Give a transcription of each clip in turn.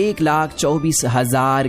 1,24,000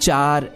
4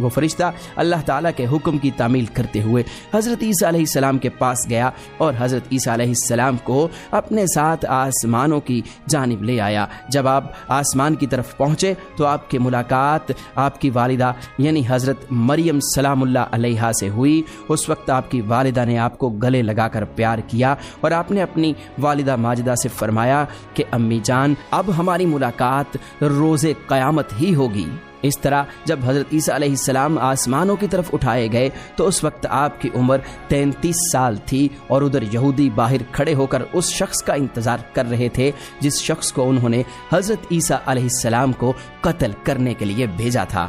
وہ فرشتہ اللہ تعالیٰ کے حکم کی تعمیل کرتے ہوئے حضرت عیسیٰ علیہ السلام کے پاس گیا اور حضرت عیسیٰ علیہ السلام کو اپنے ساتھ آسمانوں کی جانب لے آیا۔ جب آپ آسمان کی طرف پہنچے تو آپ کی ملاقات آپ کی والدہ یعنی حضرت مریم سلام اللہ علیہا سے ہوئی۔ اس وقت آپ کی والدہ نے آپ کو گلے لگا کر پیار کیا اور آپ نے اپنی والدہ ماجدہ سے فرمایا کہ امی جان، اب ہماری ملاقات روز قیامت ہی ہوگی۔ اس طرح جب حضرت عیسیٰ علیہ السلام آسمانوں کی طرف اٹھائے گئے تو اس وقت آپ کی عمر 33 سال تھی، اور ادھر یہودی باہر کھڑے ہو کر اس شخص کا انتظار کر رہے تھے جس شخص کو انہوں نے حضرت عیسیٰ علیہ السلام کو قتل کرنے کے لیے بھیجا تھا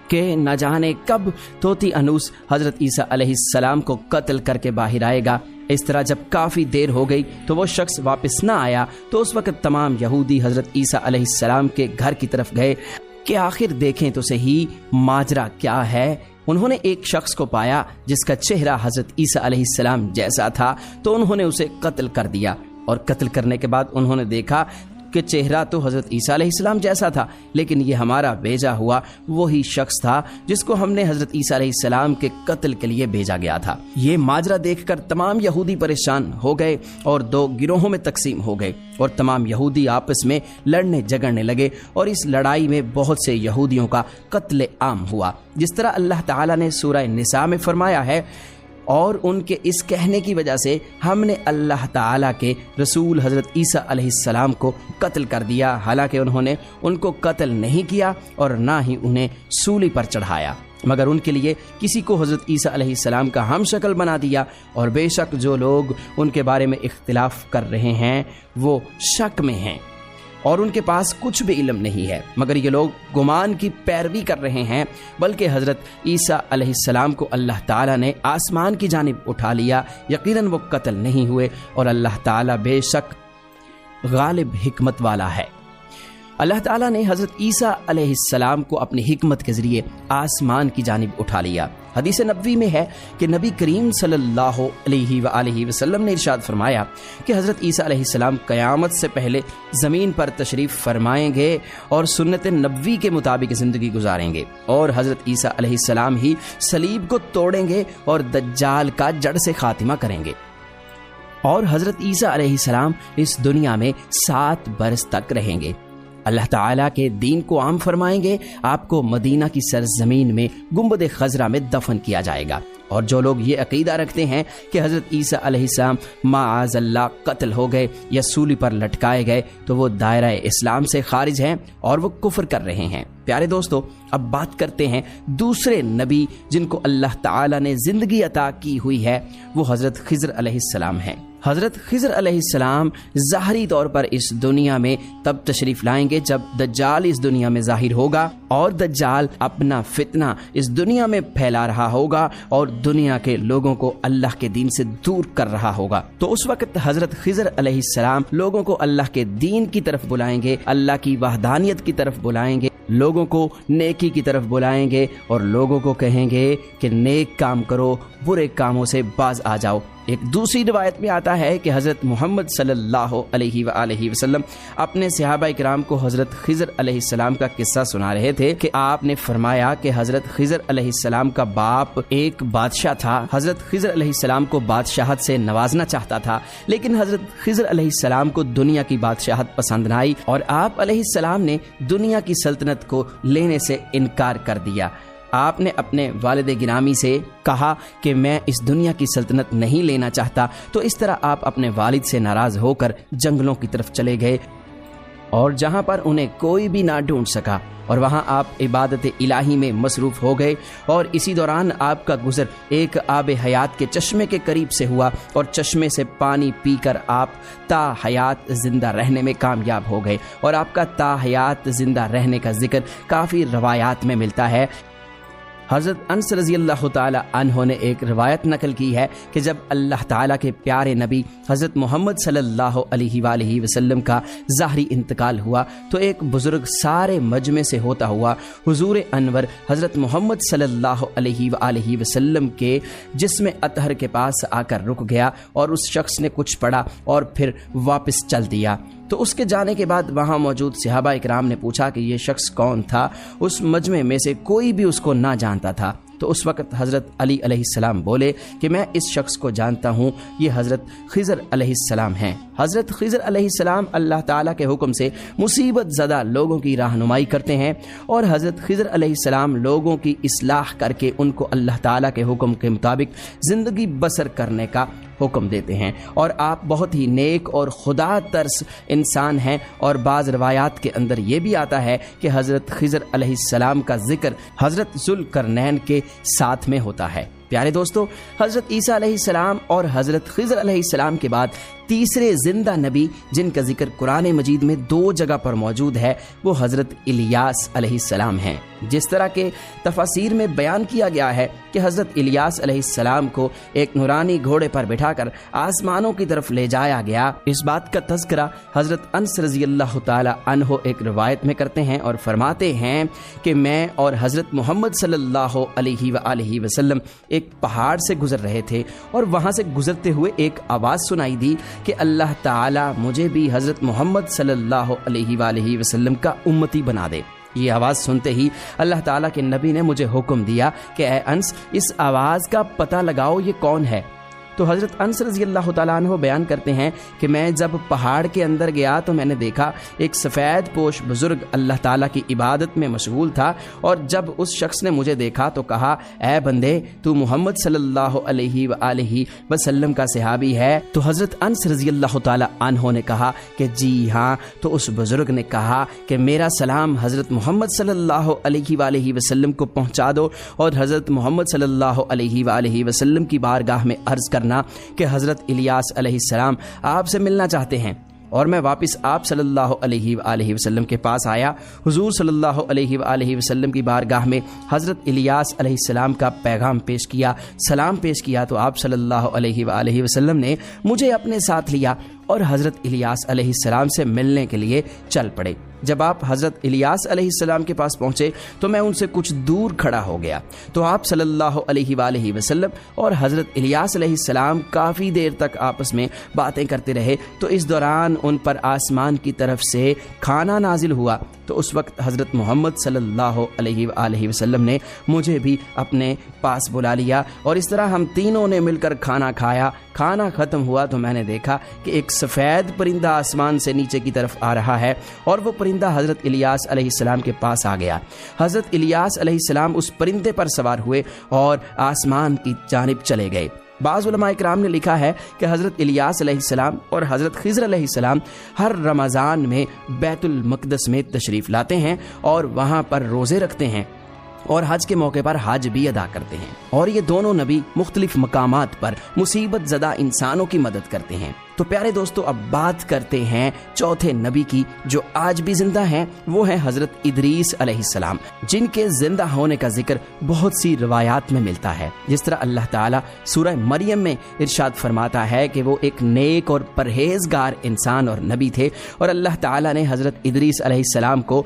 کہ نہ جانے کب طوطی انوس حضرت عیسیٰ علیہ السلام کو قتل کر کے باہر آئے گا۔ اس طرح جب کافی دیر ہو گئی تو وہ شخص واپس نہ آیا تو اس وقت تمام یہودی حضرت عیسیٰ علیہ السلام کے گھر کی طرف گئے کہ آخر دیکھیں تو صحیح ماجرا کیا ہے۔ انہوں نے ایک شخص کو پایا جس کا چہرہ حضرت عیسیٰ علیہ السلام جیسا تھا، تو انہوں نے اسے قتل کر دیا، اور قتل کرنے کے بعد انہوں نے دیکھا کہ چہرہ تو حضرت عیسیٰ علیہ السلام جیسا تھا، لیکن یہ ہمارا بھیجا ہوا وہی شخص تھا جس کو ہم نے حضرت عیسیٰ علیہ السلام کے قتل کے لیے بھیجا گیا تھا۔ یہ ماجرا دیکھ کر تمام یہودی پریشان ہو گئے اور دو گروہوں میں تقسیم ہو گئے، اور تمام یہودی آپس میں لڑنے جھگڑنے لگے، اور اس لڑائی میں بہت سے یہودیوں کا قتل عام ہوا، جس طرح اللہ تعالیٰ نے سورہ نساء میں فرمایا ہے، اور ان کے اس کہنے کی وجہ سے ہم نے اللہ تعالیٰ کے رسول حضرت عیسیٰ علیہ السلام کو قتل کر دیا، حالانکہ انہوں نے ان کو قتل نہیں کیا اور نہ ہی انہیں سولی پر چڑھایا، مگر ان کے لیے کسی کو حضرت عیسیٰ علیہ السلام کا ہم شکل بنا دیا۔ اور بے شک جو لوگ ان کے بارے میں اختلاف کر رہے ہیں وہ شک میں ہیں اور ان کے پاس کچھ بھی علم نہیں ہے، مگر یہ لوگ گمان کی پیروی کر رہے ہیں، بلکہ حضرت عیسیٰ علیہ السلام کو اللہ تعالیٰ نے آسمان کی جانب اٹھا لیا، یقیناً وہ قتل نہیں ہوئے، اور اللہ تعالیٰ بے شک غالب حکمت والا ہے۔ اللہ تعالیٰ نے حضرت عیسیٰ علیہ السلام کو اپنی حکمت کے ذریعے آسمان کی جانب اٹھا لیا۔ حدیث نبوی میں ہے کہ نبی کریم صلی اللہ علیہ وآلہ وسلم نے ارشاد فرمایا کہ حضرت عیسیٰ علیہ السلام قیامت سے پہلے زمین پر تشریف فرمائیں گے اور سنت نبوی کے مطابق زندگی گزاریں گے، اور حضرت عیسیٰ علیہ السلام ہی صلیب کو توڑیں گے اور دجال کا جڑ سے خاتمہ کریں گے، اور حضرت عیسیٰ علیہ السلام اس دنیا میں 7 برس تک رہیں گے۔ اللہ تعالیٰ کے دین کو عام فرمائیں گے، آپ کو مدینہ کی سرزمین میں گنبد خضرا میں دفن کیا جائے گا۔ اور جو لوگ یہ عقیدہ رکھتے ہیں کہ حضرت عیسیٰ علیہ السلام معاذ اللہ قتل ہو گئے یا سولی پر لٹکائے گئے تو وہ دائرہ اسلام سے خارج ہیں اور وہ کفر کر رہے ہیں۔ پیارے دوستو، اب بات کرتے ہیں دوسرے نبی جن کو اللہ تعالیٰ نے زندگی عطا کی ہوئی ہے، وہ حضرت خضر علیہ السلام ہیں۔ حضرت خضر علیہ السلام ظاہری طور پر اس دنیا میں تب تشریف لائیں گے جب دجال اس دنیا میں ظاہر ہوگا، اور دجال اپنا فتنہ اس دنیا میں پھیلا رہا ہوگا اور دنیا کے لوگوں کو اللہ کے دین سے دور کر رہا ہوگا۔ تو اس وقت حضرت خضر علیہ السلام لوگوں کو اللہ کے دین کی طرف بلائیں گے، اللہ کی وحدانیت کی طرف بلائیں گے، لوگوں کو نیکی کی طرف بلائیں گے، اور لوگوں کو کہیں گے کہ نیک کام کرو، برے کاموں سے باز آ جاؤ۔ ایک دوسری روایت میں آتا ہے کہ حضرت محمد صلی اللہ علیہ وآلہ وسلم اپنے صحابہ کرام کو حضرت خضر علیہ السلام کا قصہ سنا رہے تھے کہ آپ نے فرمایا کہ حضرت خضر علیہ السلام کا باپ ایک بادشاہ تھا۔ حضرت خضر علیہ السلام کو بادشاہت سے نوازنا چاہتا تھا، لیکن حضرت خضر علیہ السلام کو دنیا کی بادشاہت پسند نہ آئی، اور آپ علیہ السلام نے دنیا کی سلطنت کو لینے سے انکار کر دیا۔ آپ نے اپنے والد گرامی سے کہا کہ میں اس دنیا کی سلطنت نہیں لینا چاہتا، تو اس طرح آپ اپنے والد سے ناراض ہو کر جنگلوں کی طرف چلے گئے، اور جہاں پر انہیں کوئی بھی نہ ڈھونڈ سکا، اور وہاں آپ عبادت الہی میں مصروف ہو گئے، اور اسی دوران آپ کا گزر ایک آب حیات کے چشمے کے قریب سے ہوا، اور چشمے سے پانی پی کر آپ تا حیات زندہ رہنے میں کامیاب ہو گئے، اور آپ کا تا حیات زندہ رہنے کا ذکر کافی روایات میں ملتا ہے۔ حضرت انس رضی اللہ تعالی عنہ نے ایک روایت نقل کی ہے کہ جب اللہ تعالیٰ کے پیارے نبی حضرت محمد صلی اللہ علیہ وآلہ وسلم کا ظاہری انتقال ہوا تو ایک بزرگ سارے مجمع سے ہوتا ہوا حضور انور حضرت محمد صلی اللہ علیہ وآلہ وسلم کے جسم اطہر کے پاس آ کر رک گیا، اور اس شخص نے کچھ پڑھا اور پھر واپس چل دیا۔ تو اس کے جانے کے بعد وہاں موجود صحابہ اکرام نے پوچھا کہ یہ شخص کون تھا۔ اس مجمع میں سے کوئی بھی اس کو نہ جانتا تھا۔ تو اس وقت حضرت علی علیہ السلام بولے کہ میں اس شخص کو جانتا ہوں، یہ حضرت خضر علیہ السلام ہیں۔ حضرت خضر علیہ السلام اللہ تعالیٰ کے حکم سے مصیبت زدہ لوگوں کی رہنمائی کرتے ہیں، اور حضرت خضر علیہ السلام لوگوں کی اصلاح کر کے ان کو اللہ تعالیٰ کے حکم کے مطابق زندگی بسر کرنے کا حکم دیتے ہیں، اور آپ بہت ہی نیک اور خدا ترس انسان ہیں۔ اور بعض روایات کے اندر یہ بھی آتا ہے کہ حضرت خضر علیہ السلام کا ذکر حضرت ذوالقرنین کے ساتھ میں ہوتا ہے۔ پیارے دوستو، حضرت عیسیٰ علیہ السلام اور حضرت خضر علیہ السلام کے بعد تیسرے زندہ نبی جن کا ذکر قرآن مجید میں 2 جگہ پر موجود ہے وہ حضرت الیاس علیہ السلام ہیں۔ جس طرح کے تفاسیر میں بیان کیا گیا ہے کہ حضرت الیاس علیہ السلام کو ایک نورانی گھوڑے پر بٹھا کر آسمانوں کی طرف لے جایا گیا، اس بات کا تذکرہ حضرت انس رضی اللہ تعالی عنہ ایک روایت میں کرتے ہیں اور فرماتے ہیں کہ میں اور حضرت محمد صلی اللہ علیہ وآلہ وسلم ایک پہاڑ سے گزر رہے تھے، اور وہاں سے گزرتے ہوئے ایک آواز سنائی دی کہ اللہ تعالیٰ مجھے بھی حضرت محمد صلی اللہ علیہ وآلہ وسلم کا امتی بنا دے۔ یہ آواز سنتے ہی اللہ تعالیٰ کے نبی نے مجھے حکم دیا کہ اے انس، اس آواز کا پتہ لگاؤ یہ کون ہے۔ تو حضرت انس رضی اللہ تعالیٰ عنہ بیان کرتے ہیں کہ میں جب پہاڑ کے اندر گیا تو میں نے دیکھا ایک سفید پوش بزرگ اللہ تعالیٰ کی عبادت میں مشغول تھا، اور جب اس شخص نے مجھے دیکھا تو کہا اے بندے، تو محمد صلی اللہ علیہ وآلہ وسلم کا صحابی ہے؟ تو حضرت انس رضی اللہ تعالیٰ عنہ نے کہا کہ جی ہاں۔ تو اس بزرگ نے کہا کہ میرا سلام حضرت محمد صلی اللہ علیہ وآلہ وسلم کو پہنچا دو، اور حضرت محمد صلی اللہ علیہ وآلہ وسلم کی بارگاہ میں عرض کرنا کہ حضرت الیاس علیہ السلام آپ سے ملنا چاہتے ہیں۔ اور میں واپس آپ صلی اللہ علیہ وآلہ وسلم کے پاس آیا۔ حضور صلی اللہ علیہ وآلہ وسلم کی بارگاہ میں حضرت الیاس علیہ السلام کا پیغام پیش کیا، سلام پیش کیا، تو آپ صلی اللہ علیہ وآلہ وسلم نے مجھے اپنے ساتھ لیا اور حضرت الیاس علیہ السلام سے ملنے کے لیے چل پڑے۔ جب آپ حضرت الیاس علیہ السلام کے پاس پہنچے تو میں ان سے کچھ دور کھڑا ہو گیا، تو آپ صلی اللہ علیہ وآلہ وسلم اور حضرت الیاس علیہ السلام کافی دیر تک آپس میں باتیں کرتے رہے۔ تو اس دوران ان پر آسمان کی طرف سے کھانا نازل ہوا، تو اس وقت حضرت محمد صلی اللہ علیہ وآلہ وسلم نے مجھے بھی اپنے پاس بلا لیا، اور اس طرح ہم تینوں نے مل کر کھانا کھایا۔ کھانا ختم ہوا تو میں نے دیکھا کہ ایک سفید پرندہ آسمان سے نیچے کی طرف آ رہا ہے، اور وہ پرندہ حضرت الیاس علیہ السلام کے پاس آ گیا۔ حضرت الیاس علیہ السلام اس پرندے پر سوار ہوئے اور آسمان کی جانب چلے گئے۔ بعض علماء اکرام نے لکھا ہے کہ حضرت الیاس علیہ السلام اور حضرت خضر علیہ السلام ہر رمضان میں بیت المقدس میں تشریف لاتے ہیں اور وہاں پر روزے رکھتے ہیں، اور حج کے موقع پر حج بھی ادا کرتے ہیں، اور یہ دونوں نبی مختلف مقامات پر مصیبت زدہ انسانوں کی مدد کرتے ہیں۔ تو پیارے دوستو، اب بات کرتے ہیں چوتھے نبی کی جو آج بھی زندہ ہیں، وہ ہیں حضرت ادریس علیہ السلام، جن کے زندہ ہونے کا ذکر بہت سی روایات میں ملتا ہے۔ جس طرح اللہ تعالیٰ سورہ مریم میں ارشاد فرماتا ہے کہ وہ ایک نیک اور پرہیزگار انسان اور نبی تھے، اور اللہ تعالیٰ نے حضرت ادریس علیہ السلام کو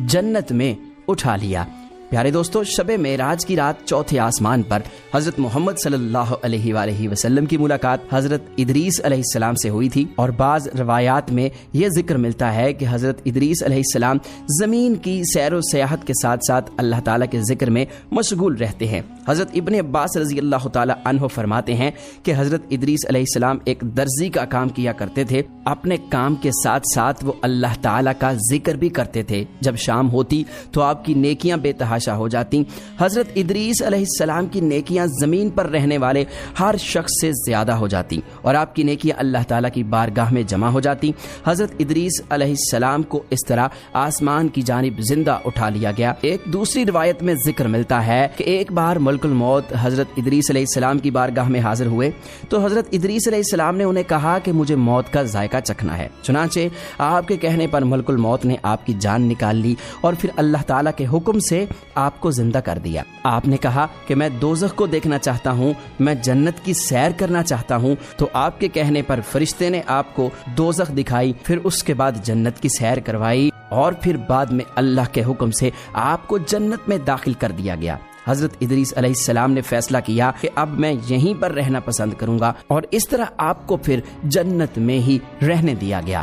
جنت میں اٹھا لیا۔ پیارے دوستو، شب معراج کی رات چوتھے آسمان پر حضرت محمد صلی اللہ علیہ وآلہ وسلم کی ملاقات حضرت ادریس علیہ السلام سے ہوئی تھی، اور بعض روایات میں یہ ذکر ملتا ہے کہ حضرت ادریس علیہ السلام زمین کی سیر و سیاحت کے ساتھ ساتھ اللہ تعالیٰ کے ذکر میں مشغول رہتے ہیں۔ حضرت ابن عباس رضی اللہ تعالی عنہ فرماتے ہیں کہ حضرت ادریس علیہ السلام ایک درزی کا کام کیا کرتے تھے، اپنے کام کے ساتھ ساتھ وہ اللہ تعالیٰ کا ذکر بھی کرتے تھے۔ جب شام ہوتی تو آپ کی نیکیاں بے تحاشا ہو جاتی۔ حضرت ادریس علیہ السلام کی نیکیاں زمین پر رہنے والے ہر شخص سے زیادہ ہو جاتی، اور آپ کی نیکیاں اللہ تعالیٰ کی بارگاہ میں جمع ہو جاتی۔ حضرت ادریس علیہ السلام کو اس طرح آسمان کی جانب زندہ اٹھا لیا گیا۔ ایک دوسری روایت میں ذکر ملتا ہے کہ ایک بار ملک الموت حضرت ادریس علیہ السلام کی بارگاہ میں حاضر ہوئے، تو حضرت ادریس علیہ السلام نے انہیں کہا کہ مجھے موت کا ذائقہ چکھنا ہے۔ چنانچہ آپ کے کہنے پر ملک الموت نے آپ کی جان نکال لی، اور پھر اللہ تعالیٰ کے حکم سے آپ کو زندہ کر دیا۔ آپ نے کہا کہ میں دوزخ کو دیکھنا چاہتا ہوں، میں جنت کی سیر کرنا چاہتا ہوں، تو آپ کے کہنے پر فرشتے نے آپ کو دوزخ دکھائی، پھر اس کے بعد جنت کی سیر کروائی، اور پھر بعد میں اللہ کے حکم سے آپ کو جنت میں داخل کر دیا گیا۔ حضرت ادریس علیہ السلام نے فیصلہ کیا کہ اب میں یہیں پر رہنا پسند کروں گا، اور اس طرح آپ کو پھر جنت میں ہی رہنے دیا گیا۔